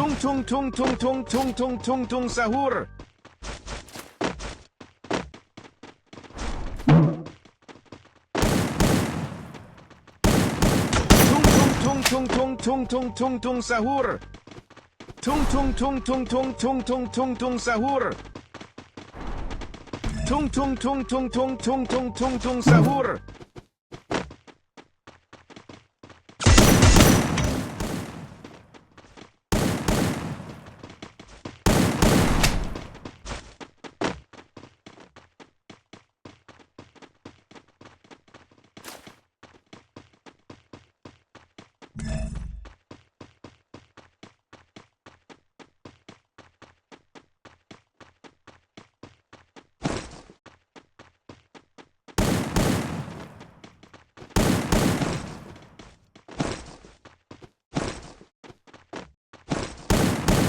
Tung tung tung tung tung tung tung tung tung sahur. Tung tung tung tung tung tung tung sahur. Tung tung tung tung tung tung tung tung tung sahur. Tung tung tung tung tung tung tung tung tung sahur.